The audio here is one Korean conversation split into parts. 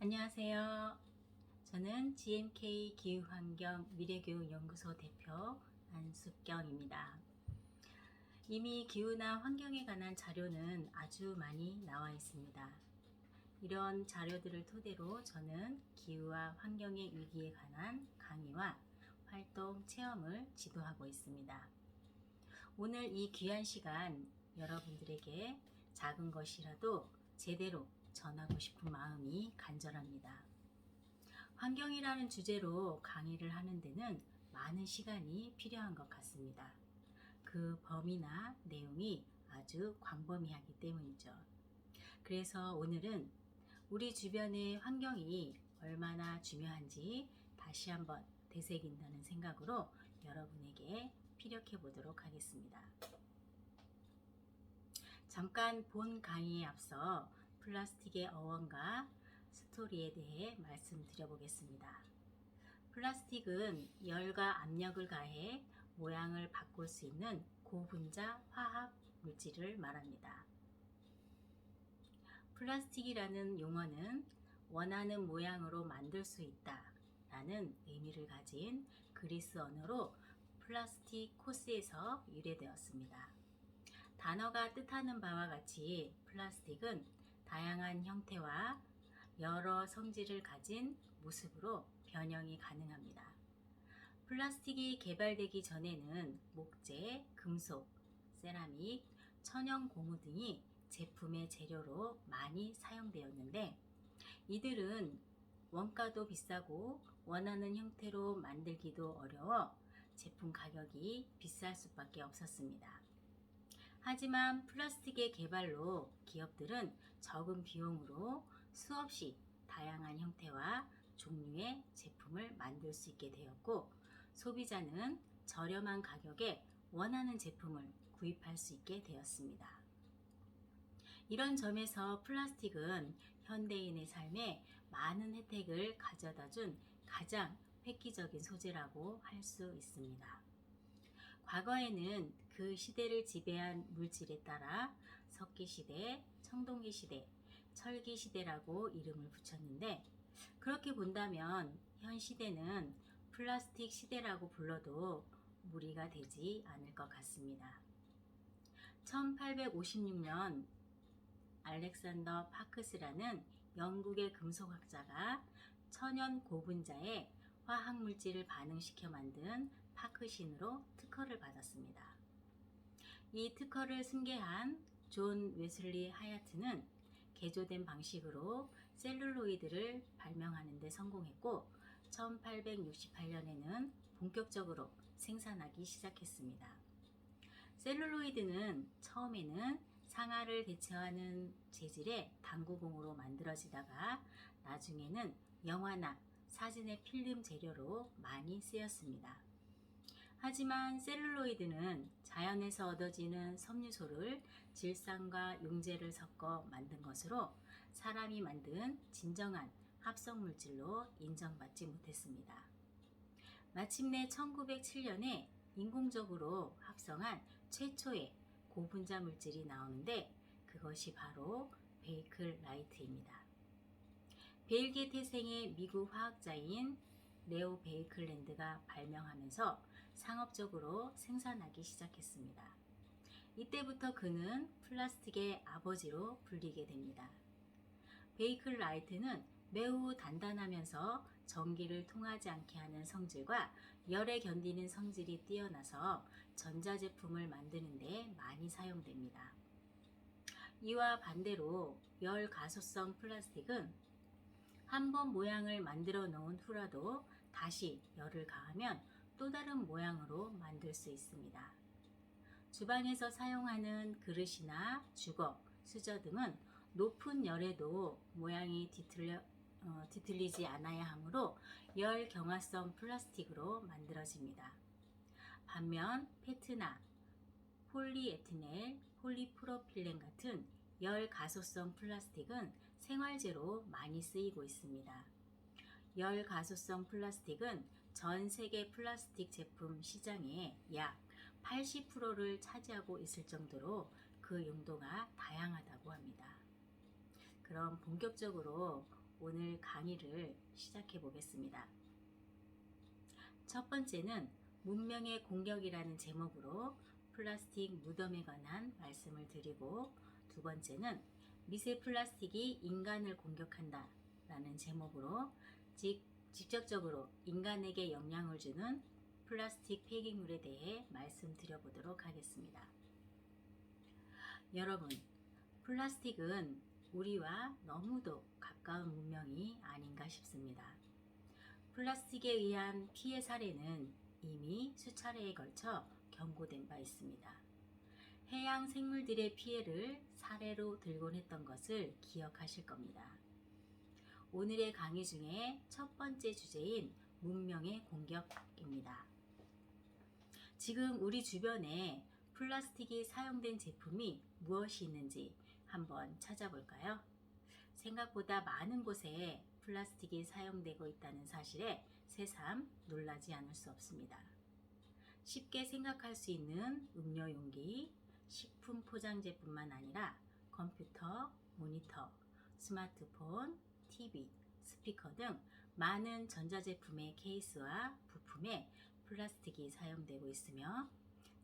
안녕하세요. 저는 GMK 기후환경 미래교육연구소 대표 안숙경입니다. 이미 기후나 환경에 관한 자료는 아주 많이 나와 있습니다. 이런 자료들을 토대로 저는 기후와 환경의 위기에 관한 강의와 활동 체험을 지도하고 있습니다. 오늘 이 귀한 시간 여러분들에게 작은 것이라도 제대로 전하고 싶은 마음이 간절합니다. 환경이라는 주제로 강의를 하는 데는 많은 시간이 필요한 것 같습니다. 그 범위나 내용이 아주 광범위하기 때문이죠. 그래서 오늘은 우리 주변의 환경이 얼마나 중요한지 다시 한번 되새긴다는 생각으로 여러분에게 피력해 보도록 하겠습니다. 잠깐 본 강의에 앞서 플라스틱의 어원과 스토리에 대해 말씀드려 보겠습니다. 플라스틱은 열과 압력을 가해 모양을 바꿀 수 있는 고분자 화학 물질을 말합니다. 플라스틱이라는 용어는 원하는 모양으로 만들 수 있다 라는 의미를 가진 그리스 언어로 플라스티코스에서 유래되었습니다. 단어가 뜻하는 바와 같이 플라스틱은 다양한 형태와 여러 성질을 가진 모습으로 변형이 가능합니다. 플라스틱이 개발되기 전에는 목재, 금속, 세라믹, 천연 고무 등이 제품의 재료로 많이 사용되었는데 이들은 원가도 비싸고 원하는 형태로 만들기도 어려워 제품 가격이 비쌀 수밖에 없었습니다. 하지만 플라스틱의 개발로 기업들은 적은 비용으로 수없이 다양한 형태와 종류의 제품을 만들 수 있게 되었고 소비자는 저렴한 가격에 원하는 제품을 구입할 수 있게 되었습니다. 이런 점에서 플라스틱은 현대인의 삶에 많은 혜택을 가져다 준 가장 획기적인 소재라고 할 수 있습니다. 과거에는 그 시대를 지배한 물질에 따라 석기시대, 청동기시대, 철기시대라고 이름을 붙였는데 그렇게 본다면 현 시대는 플라스틱 시대라고 불러도 무리가 되지 않을 것 같습니다. 1856년 알렉산더 파크스라는 영국의 금속학자가 천연 고분자에 화학물질을 반응시켜 만든 파크신으로 특허를 받았습니다. 이 특허를 승계한 존 웨슬리 하야트는 개조된 방식으로 셀룰로이드를 발명하는 데 성공했고 1868년에는 본격적으로 생산하기 시작했습니다. 셀룰로이드는 처음에는 상아를 대체하는 재질의 당구공으로 만들어지다가 나중에는 영화나 사진의 필름 재료로 많이 쓰였습니다. 하지만 셀룰로이드는 자연에서 얻어지는 섬유소를 질산과 용제를 섞어 만든 것으로 사람이 만든 진정한 합성물질로 인정받지 못했습니다. 마침내 1907년에 인공적으로 합성한 최초의 고분자 물질이 나오는데 그것이 바로 베이클라이트입니다. 벨기에 태생의 미국 화학자인 레오 베이클랜드가 발명하면서 상업적으로 생산하기 시작했습니다. 이때부터 그는 플라스틱의 아버지로 불리게 됩니다. 베이클라이트는 매우 단단하면서 전기를 통하지 않게 하는 성질과 열에 견디는 성질이 뛰어나서 전자제품을 만드는 데 많이 사용됩니다. 이와 반대로 열 가소성 플라스틱은 한번 모양을 만들어 놓은 후라도 다시 열을 가하면 또 다른 모양으로 만들 수 있습니다. 주방에서 사용하는 그릇이나 주걱, 수저 등은 높은 열에도 모양이 뒤틀리지 않아야 하므로 열 경화성 플라스틱으로 만들어집니다. 반면 페트나 폴리에티렌, 폴리프로필렌 같은 열 가소성 플라스틱은 생활재로 많이 쓰이고 있습니다. 열 가소성 플라스틱은 전 세계 플라스틱 제품 시장의 약 80%를 차지하고 있을 정도로 그 용도가 다양하다고 합니다. 그럼 본격적으로 오늘 강의를 시작해 보겠습니다. 첫 번째는 문명의 공격이라는 제목으로 플라스틱 무덤에 관한 말씀을 드리고, 두 번째는 미세 플라스틱이 인간을 공격한다 라는 제목으로 직접적으로 인간에게 영향을 주는 플라스틱 폐기물에 대해 말씀드려 보도록 하겠습니다. 여러분, 플라스틱은 우리와 너무도 가까운 문명이 아닌가 싶습니다. 플라스틱에 의한 피해 사례는 이미 수차례에 걸쳐 경고된 바 있습니다. 해양 생물들의 피해를 사례로 들곤 했던 것을 기억하실 겁니다. 오늘의 강의 중에 첫 번째 주제인 문명의 공격입니다. 지금 우리 주변에 플라스틱이 사용된 제품이 무엇이 있는지 한번 찾아볼까요? 생각보다 많은 곳에 플라스틱이 사용되고 있다는 사실에 새삼 놀라지 않을 수 없습니다. 쉽게 생각할 수 있는 음료 용기, 식품 포장재뿐만 아니라 컴퓨터, 모니터, 스마트폰, TV, 스피커 등 많은 전자제품의 케이스와 부품에 플라스틱이 사용되고 있으며,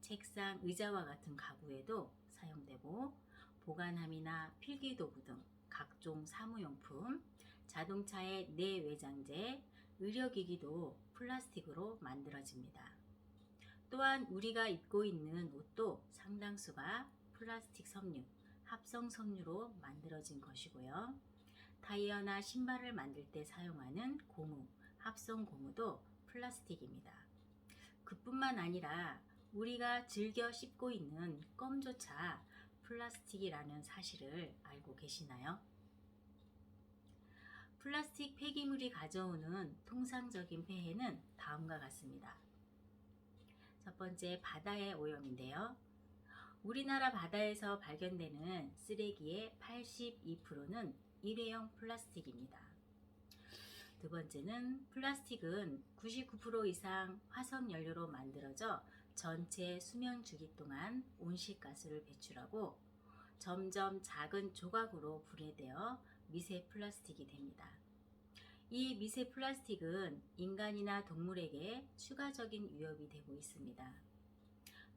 책상, 의자와 같은 가구에도 사용되고, 보관함이나 필기도구 등 각종 사무용품, 자동차의 내외장재, 의료기기도 플라스틱으로 만들어집니다. 또한 우리가 입고 있는 옷도 상당수가 플라스틱 섬유, 합성 섬유로 만들어진 것이고요. 타이어나 신발을 만들 때 사용하는 고무, 합성 고무도 플라스틱입니다. 그뿐만 아니라 우리가 즐겨 씹고 있는 껌조차 플라스틱이라는 사실을 알고 계시나요? 플라스틱 폐기물이 가져오는 통상적인 폐해는 다음과 같습니다. 첫 번째, 바다의 오염인데요. 우리나라 바다에서 발견되는 쓰레기의 82%는 일회용 플라스틱입니다. 두 번째는, 플라스틱은 99% 이상 화석연료로 만들어져 전체 수명 주기 동안 온실가스를 배출하고 점점 작은 조각으로 분해되어 미세 플라스틱이 됩니다. 이 미세 플라스틱은 인간이나 동물에게 추가적인 위협이 되고 있습니다.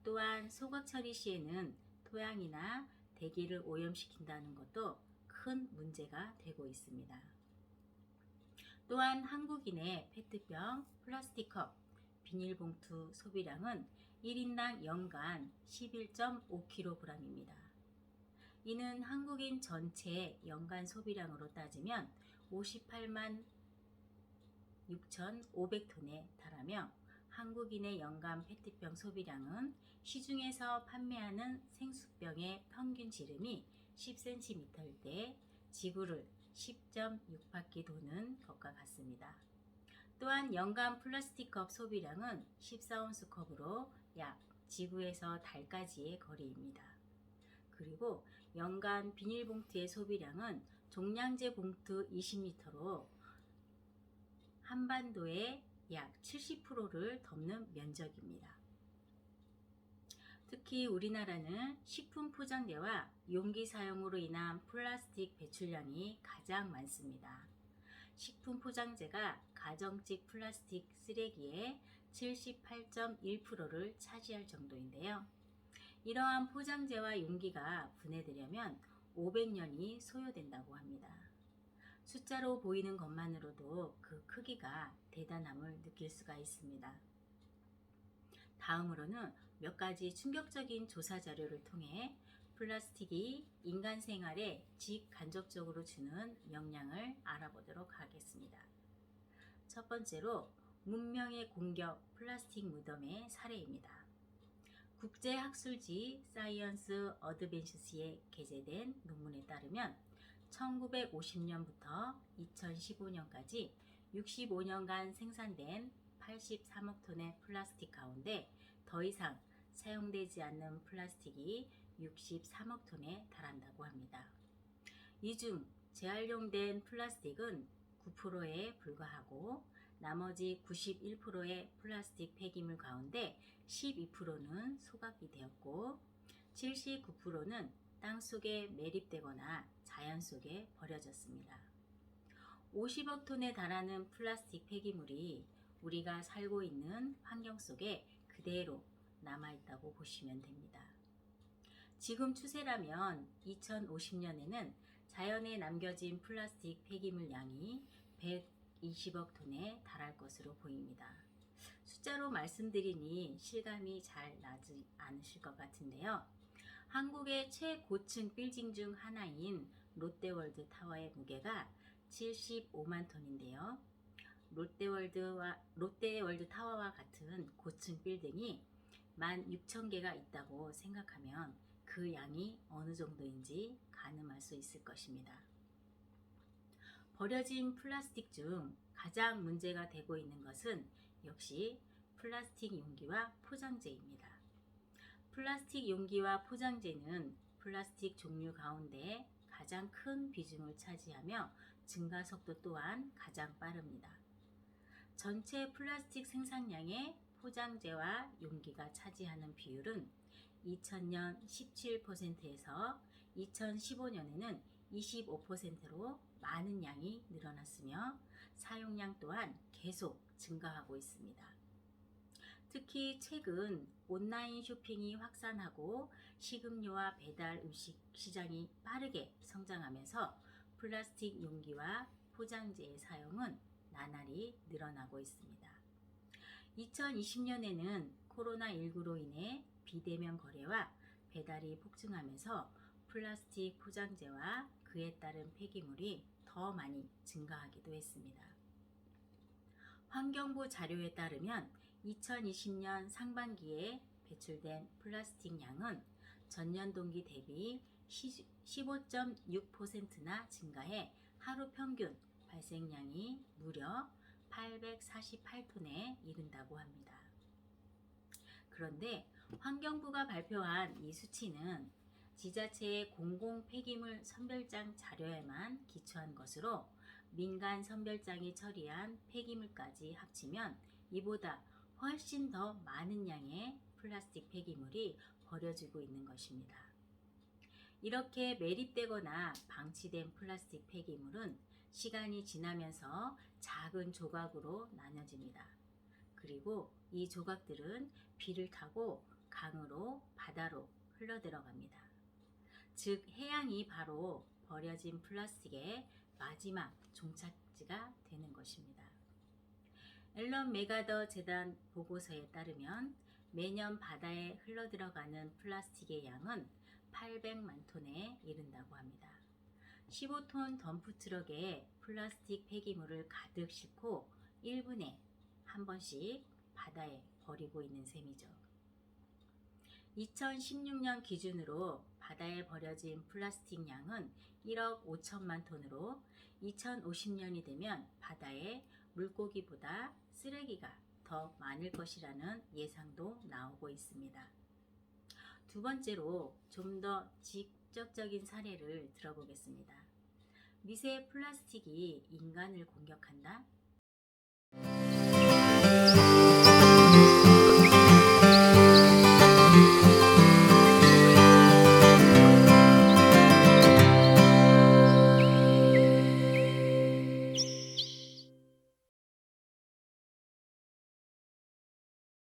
또한 소각 처리 시에는 토양이나 대기를 오염시킨다는 것도 큰 문제가 되고 있습니다. 또한 한국인의 페트병, 플라스틱컵, 비닐봉투 소비량은 1인당 연간 11.5kg입니다. 이는 한국인 전체 연간 소비량으로 따지면 58만 6,500톤에 달하며, 한국인의 연간 페트병 소비량은 시중에서 판매하는 생수병의 평균 지름이 10cm일 때 지구를 10.6바퀴 도는 것과 같습니다. 또한 연간 플라스틱컵 소비량은 14온스 컵으로 약 지구에서 달까지의 거리입니다. 그리고 연간 비닐봉투의 소비량은 종량제 봉투 20리터로 한반도의 약 70%를 덮는 면적입니다. 특히 우리나라는 식품 포장재와 용기 사용으로 인한 플라스틱 배출량이 가장 많습니다. 식품 포장재가 가정집 플라스틱 쓰레기의 78.1%를 차지할 정도인데요. 이러한 포장재와 용기가 분해되려면 500년이 소요된다고 합니다. 숫자로 보이는 것만으로도 그 크기가 대단함을 느낄 수가 있습니다. 다음으로는 몇 가지 충격적인 조사 자료를 통해 플라스틱이 인간 생활에 직간접적으로 주는 영향을 알아보도록 하겠습니다. 첫 번째로, 문명의 공격 플라스틱 무덤의 사례입니다. 국제학술지 사이언스 어드밴시스에 게재된 논문에 따르면 1950년부터 2015년까지 65년간 생산된 83억 톤의 플라스틱 가운데 더 이상 사용되지 않는 플라스틱이 63억 톤에 달한다고 합니다. 이 중 재활용된 플라스틱은 9%에 불과하고, 나머지 91%의 플라스틱 폐기물 가운데 12%는 소각이 되었고, 79%는 땅속에 매립되거나 자연 속에 버려졌습니다. 50억 톤에 달하는 플라스틱 폐기물이 우리가 살고 있는 환경 속에 그대로 남아있다고 보시면 됩니다. 지금 추세라면 2050년에는 자연에 남겨진 플라스틱 폐기물 양이 120억 톤에 달할 것으로 보입니다. 숫자로 말씀드리니 실감이 잘 나지 않으실 것 같은데요. 한국의 최고층 빌딩 중 하나인 롯데월드 타워의 무게가 75만 톤인데요. 롯데월드 타워와 같은 고층 빌딩이 16,000개가 있다고 생각하면 그 양이 어느 정도인지 가늠할 수 있을 것입니다. 버려진 플라스틱 중 가장 문제가 되고 있는 것은 역시 플라스틱 용기와 포장재입니다. 플라스틱 용기와 포장재는 플라스틱 종류 가운데 가장 큰 비중을 차지하며 증가 속도 또한 가장 빠릅니다. 전체 플라스틱 생산량의 포장재와 용기가 차지하는 비율은 2000년 17%에서 2015년에는 25%로 많은 양이 늘어났으며 사용량 또한 계속 증가하고 있습니다. 특히 최근 온라인 쇼핑이 확산하고 식음료와 배달 음식 시장이 빠르게 성장하면서 플라스틱 용기와 포장재의 사용은 나날이 늘어나고 있습니다. 2020년에는 코로나19로 인해 비대면 거래와 배달이 폭증하면서 플라스틱 포장재와 그에 따른 폐기물이 더 많이 증가하기도 했습니다. 환경부 자료에 따르면 2020년 상반기에 배출된 플라스틱 양은 전년 동기 대비 15.6%나 증가해 하루 평균 발생량이 무려 848톤에 이른다고 합니다. 그런데 환경부가 발표한 이 수치는 지자체의 공공 폐기물 선별장 자료에만 기초한 것으로 민간 선별장이 처리한 폐기물까지 합치면 이보다 훨씬 더 많은 양의 플라스틱 폐기물이 버려지고 있는 것입니다. 이렇게 매립되거나 방치된 플라스틱 폐기물은 시간이 지나면서 작은 조각으로 나눠집니다. 그리고 이 조각들은 비를 타고 강으로 바다로 흘러들어갑니다. 즉 해양이 바로 버려진 플라스틱의 마지막 종착지가 되는 것입니다. 앨런 메가더 재단 보고서에 따르면 매년 바다에 흘러들어가는 플라스틱의 양은 800만 톤에 이른다고 합니다. 15톤 덤프트럭에 플라스틱 폐기물을 가득 싣고 1분에 한 번씩 바다에 버리고 있는 셈이죠. 2016년 기준으로 바다에 버려진 플라스틱 양은 1억 5천만 톤으로 2050년이 되면 바다에 물고기보다 쓰레기가 더 많을 것이라는 예상도 나오고 있습니다. 두 번째로 좀 더 직접적인 사례를 들어보겠습니다. 미세 플라스틱이 인간을 공격한다?